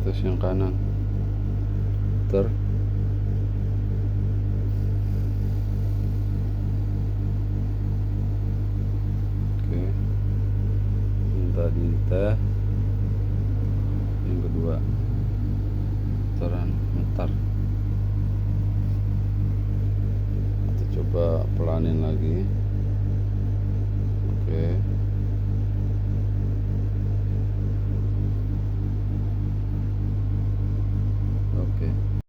tes yang kanan. Oke, yang tadi teh, yang kedua putaran mutar. Kita coba pelanin lagi.